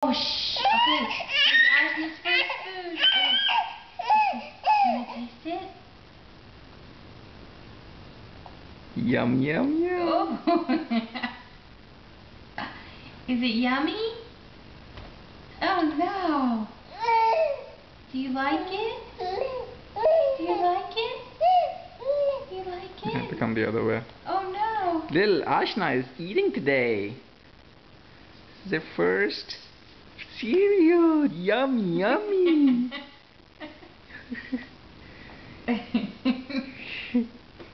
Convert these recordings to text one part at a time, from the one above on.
Oh, shh. Okay. Here's Addison's first food. Can I taste it? Yum, yum, yum. Oh. Is it yummy? Oh, no. Do you like it? Do you like it? Do you like You have it? to come the other way. Oh, no. Little Ashna is eating today. This is her first cereal. Yum, yummy.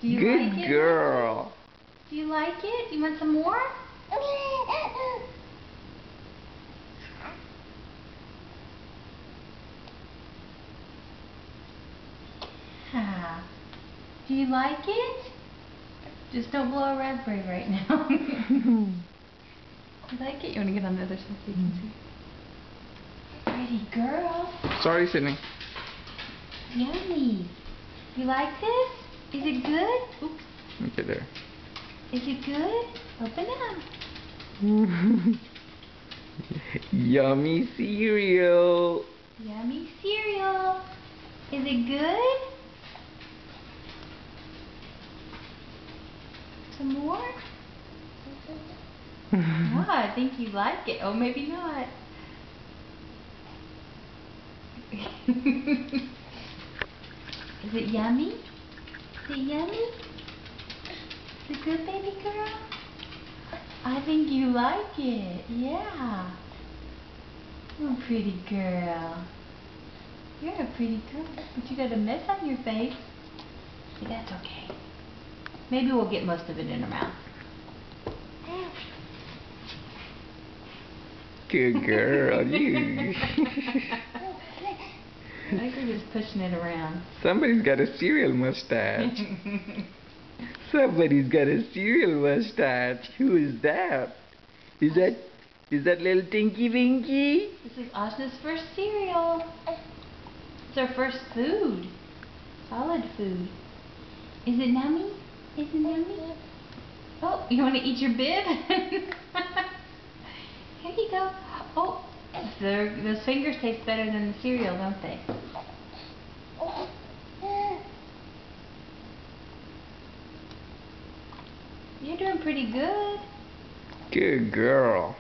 Do you Good like it? girl. Do you like it? You want some more? Ah. Do you like it? Just don't blow a raspberry right now. You like it? You want to get on the other side so you can see? Pretty girl. Sorry, Sydney. Yummy. You like this? Is it good? Oops. Okay, there. Is it good? Open up. Yummy cereal. Yummy cereal. Is it good? Some more? Oh, I think you like it. Oh, maybe not. Is it yummy? Is it yummy? Is it good, baby girl? I think you like it. Yeah. Oh, pretty girl. You're a pretty girl, but you got a mess on your face. But that's okay. Maybe we'll get most of it in her mouth. Good girl, you. I think we're just pushing it around. Somebody's got a cereal mustache. Somebody's got a cereal mustache. Who is that? Is that little Tinky Winky? This is Ashna's first cereal. It's our first food. Solid food. Is it yummy? Is it yummy? Oh, you want to eat your bib? Here you go. Oh, those fingers taste better than the cereal, don't they? You're doing pretty good. Good girl.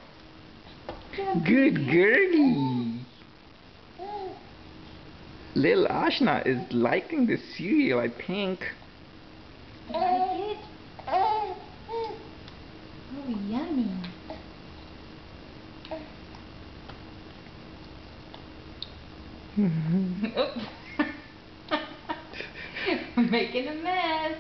Good girlie. Little Ashna is liking the cereal, I think. You like it? Oh, yummy. We're making a mess.